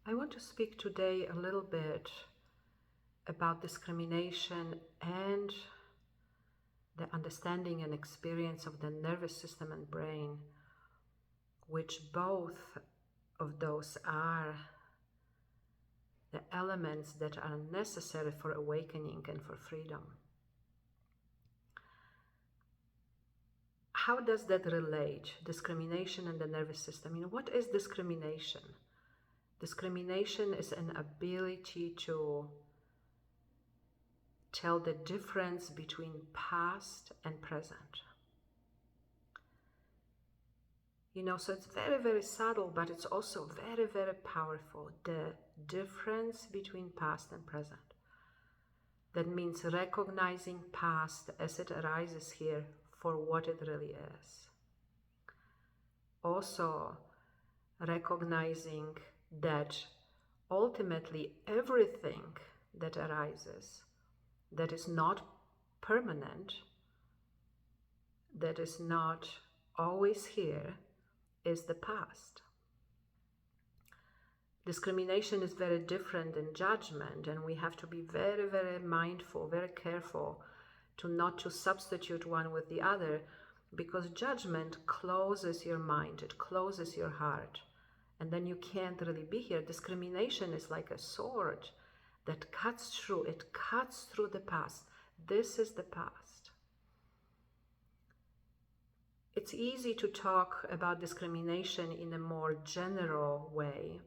I want to speak today a little bit about discrimination and the understanding and experience of the nervous system and brain, which both of those are the elements that are necessary for awakening and for freedom. How does that relate, discrimination and the nervous system? What is discrimination? Discrimination is an ability to tell the difference between past and present. So it's very, very subtle, but it's also very, very powerful. The difference between past and present. That means recognizing past as it arises here for what it really is. Also, recognizing that ultimately everything that arises that is not permanent, that is not always here, is the past. Discrimination is very different than judgment, and we have to be very, very mindful, very careful not to substitute one with the other, because judgment closes your mind, it closes your heart, and then you can't really be here. Discrimination is like a sword that cuts through, it cuts through the past. This is the past. It's easy to talk about discrimination in a more general way,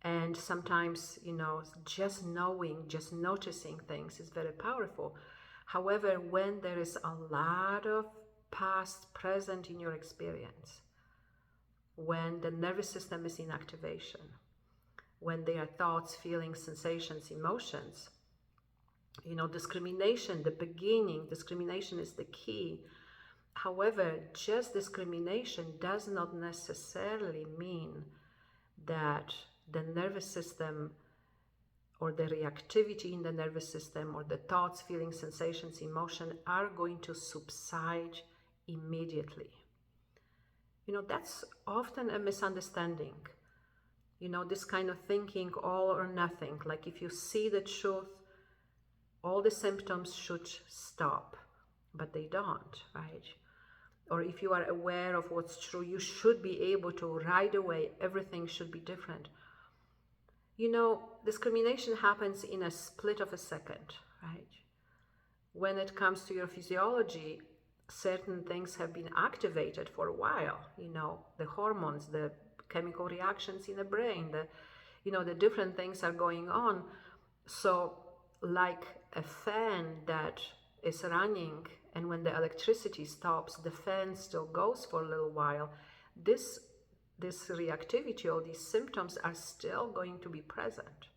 and sometimes, just knowing, just noticing things is very powerful. However, when there is a lot of past present in your experience, when the nervous system is in activation, when there are thoughts, feelings, sensations, emotions, discrimination, the beginning, discrimination is the key. However, just discrimination does not necessarily mean that the nervous system or the reactivity in the nervous system or the thoughts, feelings, sensations, emotion are going to subside immediately. That's often a misunderstanding. This kind of thinking, all or nothing, like if you see the truth, all the symptoms should stop, but they don't, right? Or if you are aware of what's true, you should be able to right away, everything should be different. Discrimination happens in a split of a second, right? When it comes to your physiology, certain things have been activated for a while, the hormones, the chemical reactions in the brain, the different things are going on. So like a fan that is running, and when the electricity stops, the fan still goes for a little while. This reactivity, all these symptoms are still going to be present.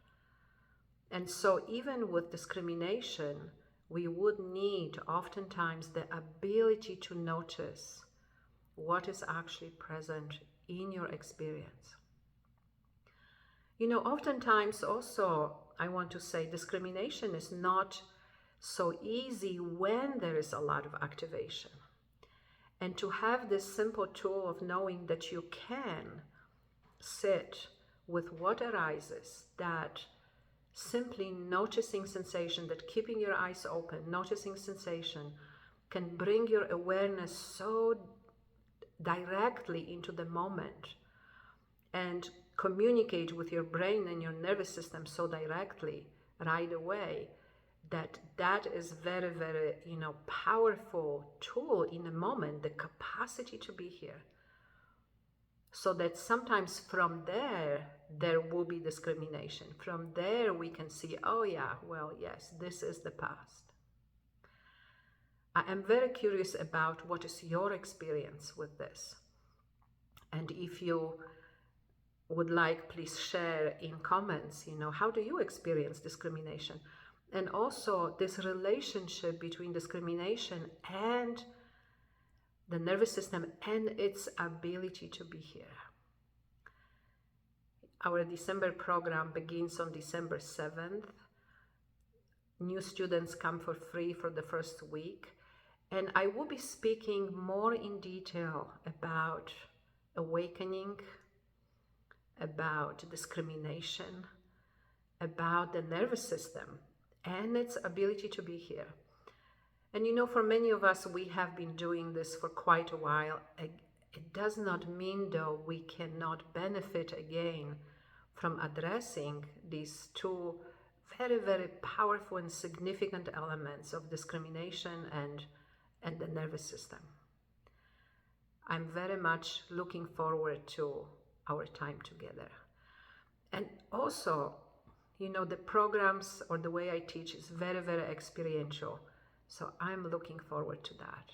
And so even with discrimination, we would need oftentimes the ability to notice what is actually present in your experience. Oftentimes also, I want to say, discrimination is not so easy when there is a lot of activation. And to have this simple tool of knowing that you can sit with what arises, that simply noticing sensation, that keeping your eyes open, noticing sensation, can bring your awareness so directly into the moment and communicate with your brain and your nervous system so directly right away, that is very, very, powerful tool in a moment, the capacity to be here. So that sometimes from there will be discrimination. From there we can see, oh yeah, well, yes, this is the past. I am very curious about what is your experience with this. And if you would like, please share in comments, how do you experience discrimination? And also this relationship between discrimination and the nervous system and its ability to be here. Our December program begins on December 7th. New students come for free for the first week. And I will be speaking more in detail about awakening, about discrimination, about the nervous system and its ability to be here. And for many of us, we have been doing this for quite a while. It does not mean, though, we cannot benefit again from addressing these two very, very powerful and significant elements of discrimination and the nervous system. I'm very much looking forward to our time together. And also, the programs or the way I teach is very, very experiential. So I'm looking forward to that.